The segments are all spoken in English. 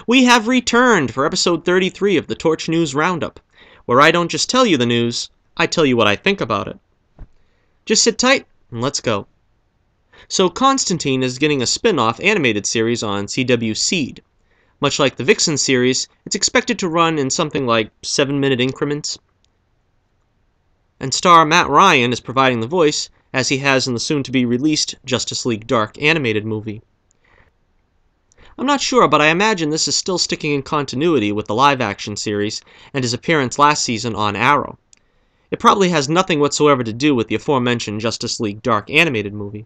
We have returned for episode 33 of the Torch News Roundup, where I don't just tell you the news, I tell you what I think about it. Just sit tight and let's go. So Constantine is getting a spin-off animated series on CW Seed. Much like the Vixen series, it's expected to run in something like 7-minute increments. And star Matt Ryan is providing the voice, as he has in the soon-to-be-released Justice League Dark animated movie. I'm not sure, but I imagine this is still sticking in continuity with the live-action series and his appearance last season on Arrow. It probably has nothing whatsoever to do with the aforementioned Justice League Dark animated movie.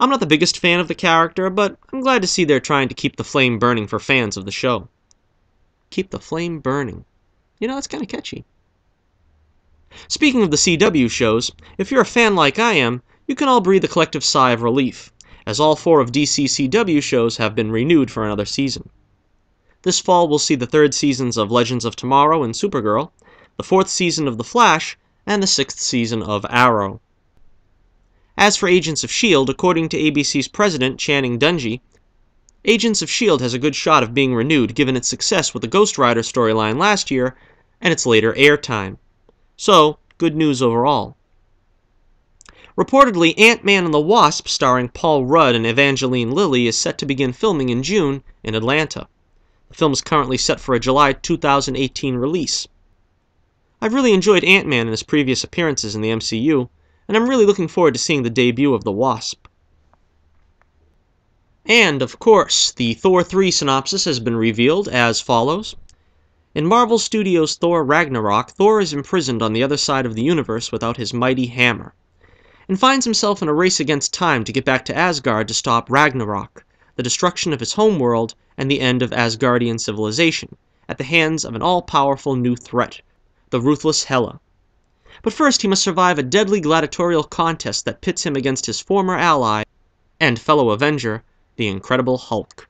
I'm not the biggest fan of the character, but I'm glad to see they're trying to keep the flame burning for fans of the show. Keep the flame burning. You know, that's kind of catchy. Speaking of the CW shows, if you're a fan like I am, you can all breathe a collective sigh of relief, as all 4 of DC's CW shows have been renewed for another season. This fall we'll see the 3rd seasons of Legends of Tomorrow and Supergirl, the 4th season of The Flash, and the 6th season of Arrow. As for Agents of S.H.I.E.L.D., according to ABC's president, Channing Dungey, Agents of S.H.I.E.L.D. has a good shot of being renewed given its success with the Ghost Rider storyline last year and its later airtime. So, good news overall. Reportedly, Ant-Man and the Wasp, starring Paul Rudd and Evangeline Lilly, is set to begin filming in June in Atlanta. The film is currently set for a July 2018 release. I've really enjoyed Ant-Man and his previous appearances in the MCU, and I'm really looking forward to seeing the debut of the Wasp. And, of course, the Thor 3 synopsis has been revealed as follows. In Marvel Studios' Thor Ragnarok, Thor is imprisoned on the other side of the universe without his mighty hammer, and finds himself in a race against time to get back to Asgard to stop Ragnarok, the destruction of his homeworld and the end of Asgardian civilization, at the hands of an all-powerful new threat, the ruthless Hela. But first he must survive a deadly gladiatorial contest that pits him against his former ally and fellow Avenger, the Incredible Hulk.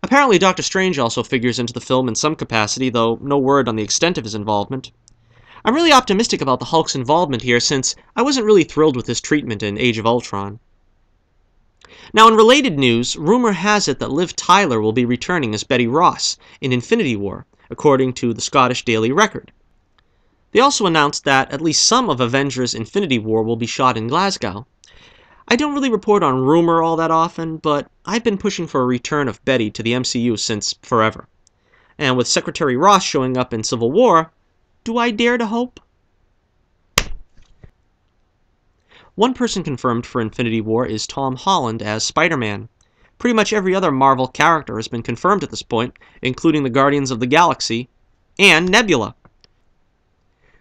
Apparently Doctor Strange also figures into the film in some capacity, though no word on the extent of his involvement. I'm really optimistic about the Hulk's involvement here, since I wasn't really thrilled with his treatment in Age of Ultron. Now, in related news, rumor has it that Liv Tyler will be returning as Betty Ross in Infinity War, according to the Scottish Daily Record. They also announced that at least some of Avengers Infinity War will be shot in Glasgow. I don't really report on rumor all that often, but I've been pushing for a return of Betty to the MCU since forever. And with Secretary Ross showing up in Civil War, do I dare to hope? One person confirmed for Infinity War is Tom Holland as Spider-Man. Pretty much every other Marvel character has been confirmed at this point, including the Guardians of the Galaxy and Nebula.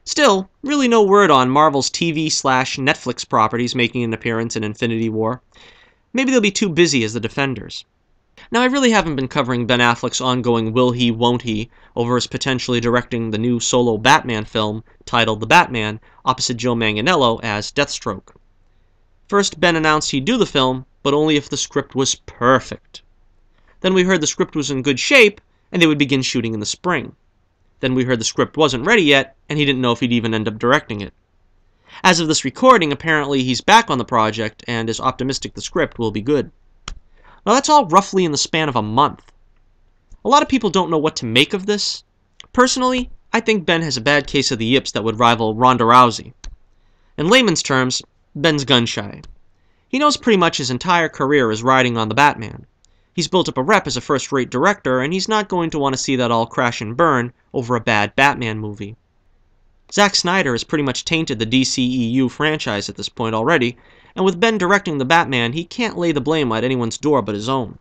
Still, really no word on Marvel's TV/Netflix properties making an appearance in Infinity War. Maybe they'll be too busy as the Defenders. Now, I really haven't been covering Ben Affleck's ongoing will he, won't he, over his potentially directing the new solo Batman film, titled The Batman, opposite Joe Manganiello as Deathstroke. First, Ben announced he'd do the film, but only if the script was perfect. Then we heard the script was in good shape, and they would begin shooting in the spring. Then we heard the script wasn't ready yet, and he didn't know if he'd even end up directing it. As of this recording, apparently he's back on the project, and is optimistic the script will be good. Now that's all roughly in the span of a month. A lot of people don't know what to make of this. Personally, I think Ben has a bad case of the yips that would rival Ronda Rousey. In layman's terms, Ben's gun-shy. He knows pretty much his entire career is riding on the Batman. He's built up a rep as a first-rate director, and he's not going to want to see that all crash and burn over a bad Batman movie. Zack Snyder has pretty much tainted the DCEU franchise at this point already, and with Ben directing the Batman, he can't lay the blame at anyone's door but his own.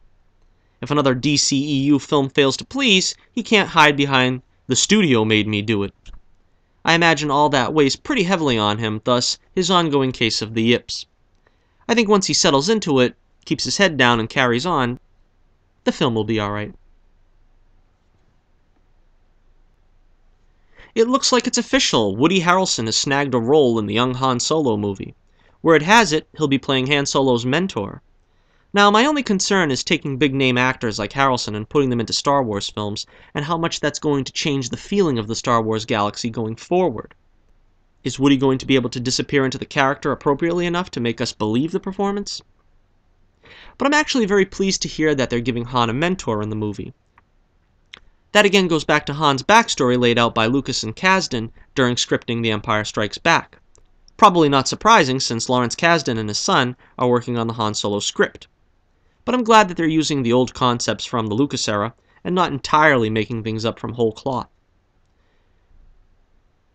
If another DCEU film fails to please, he can't hide behind "the studio made me do it." I imagine all that weighs pretty heavily on him, thus his ongoing case of the yips. I think once he settles into it, keeps his head down and carries on, the film will be alright. It looks like it's official. Woody Harrelson has snagged a role in the young Han Solo movie. Word has it, he'll be playing Han Solo's mentor. Now, my only concern is taking big-name actors like Harrelson and putting them into Star Wars films, and how much that's going to change the feeling of the Star Wars galaxy going forward. Is Woody going to be able to disappear into the character appropriately enough to make us believe the performance? But I'm actually very pleased to hear that they're giving Han a mentor in the movie. That again goes back to Han's backstory laid out by Lucas and Kasdan during scripting The Empire Strikes Back. Probably not surprising since Lawrence Kasdan and his son are working on the Han Solo script. But I'm glad that they're using the old concepts from the Lucas era and not entirely making things up from whole cloth.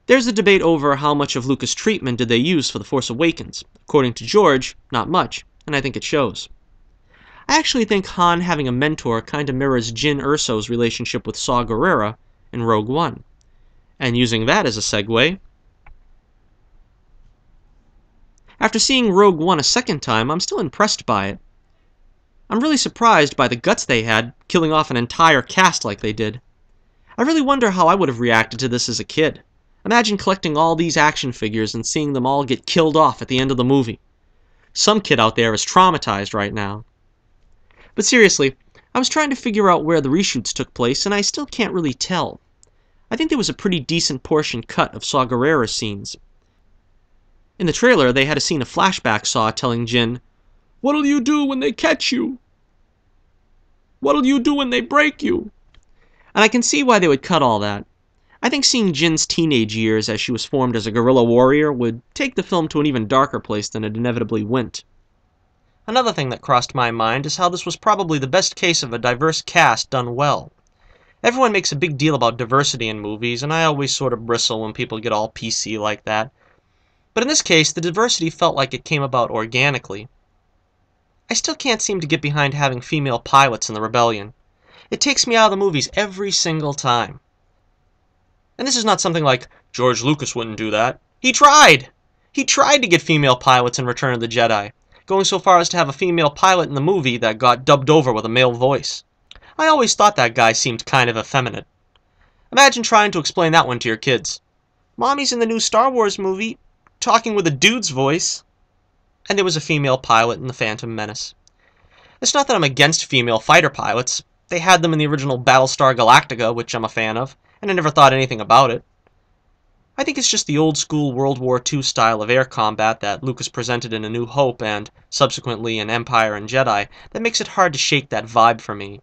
There's a debate over how much of Lucas' treatment did they use for The Force Awakens. According to George, not much, and I think it shows. I actually think Han having a mentor kinda mirrors Jyn Erso's relationship with Saw Gerrera in Rogue One. And using that as a segue, after seeing Rogue One a second time, I'm still impressed by it. I'm really surprised by the guts they had, killing off an entire cast like they did. I really wonder how I would have reacted to this as a kid. Imagine collecting all these action figures and seeing them all get killed off at the end of the movie. Some kid out there is traumatized right now. But seriously, I was trying to figure out where the reshoots took place, and I still can't really tell. I think there was a pretty decent portion cut of Saw Gerrera's scenes. In the trailer, they had a scene of flashback Saw telling Jyn, "What'll you do when they catch you? What'll you do when they break you?" And I can see why they would cut all that. I think seeing Jyn's teenage years as she was formed as a guerrilla warrior would take the film to an even darker place than it inevitably went. Another thing that crossed my mind is how this was probably the best case of a diverse cast done well. Everyone makes a big deal about diversity in movies, and I always sort of bristle when people get all PC like that. But in this case, the diversity felt like it came about organically. I still can't seem to get behind having female pilots in the Rebellion. It takes me out of the movies every single time. And this is not something like, George Lucas wouldn't do that. He tried! He tried to get female pilots in Return of the Jedi, going so far as to have a female pilot in the movie that got dubbed over with a male voice. I always thought that guy seemed kind of effeminate. Imagine trying to explain that one to your kids. Mommy's in the new Star Wars movie, talking with a dude's voice. And there was a female pilot in The Phantom Menace. It's not that I'm against female fighter pilots. They had them in the original Battlestar Galactica, which I'm a fan of, and I never thought anything about it. I think it's just the old-school World War II style of air combat that Lucas presented in A New Hope and, subsequently, in Empire and Jedi that makes it hard to shake that vibe for me.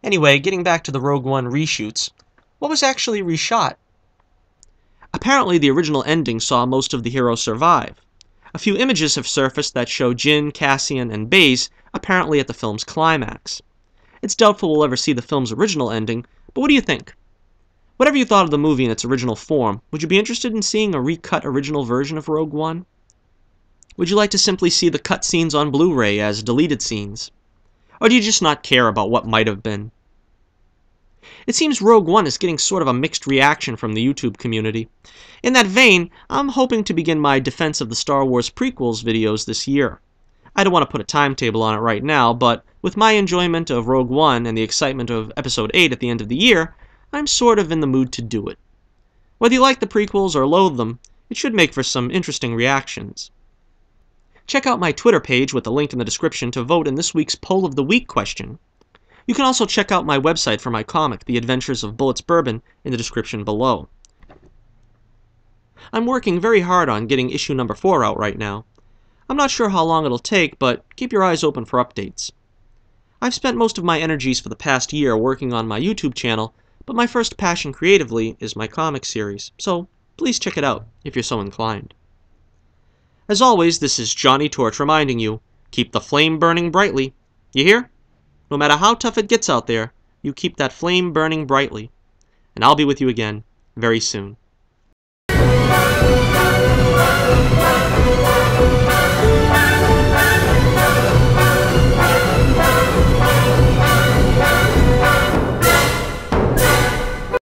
Anyway, getting back to the Rogue One reshoots, what was actually reshot? Apparently, the original ending saw most of the heroes survive. A few images have surfaced that show Jyn, Cassian, and Baze apparently at the film's climax. It's doubtful we'll ever see the film's original ending, but what do you think? Whatever you thought of the movie in its original form, would you be interested in seeing a recut original version of Rogue One? Would you like to simply see the cut scenes on Blu-ray as deleted scenes? Or do you just not care about what might have been? It seems Rogue One is getting sort of a mixed reaction from the YouTube community. In that vein, I'm hoping to begin my Defense of the Star Wars Prequels videos this year. I don't want to put a timetable on it right now, but with my enjoyment of Rogue One and the excitement of Episode 8 at the end of the year, I'm sort of in the mood to do it. Whether you like the prequels or loathe them, it should make for some interesting reactions. Check out my Twitter page with the link in the description to vote in this week's Poll of the Week question. You can also check out my website for my comic, The Adventures of Bullets Bourbon, in the description below. I'm working very hard on getting issue number 4 out right now. I'm not sure how long it'll take, but keep your eyes open for updates. I've spent most of my energies for the past year working on my YouTube channel, but my first passion creatively is my comic series, so please check it out if you're so inclined. As always, this is Johnnie Torch reminding you, keep the flame burning brightly. You hear? No matter how tough it gets out there, you keep that flame burning brightly. And I'll be with you again very soon.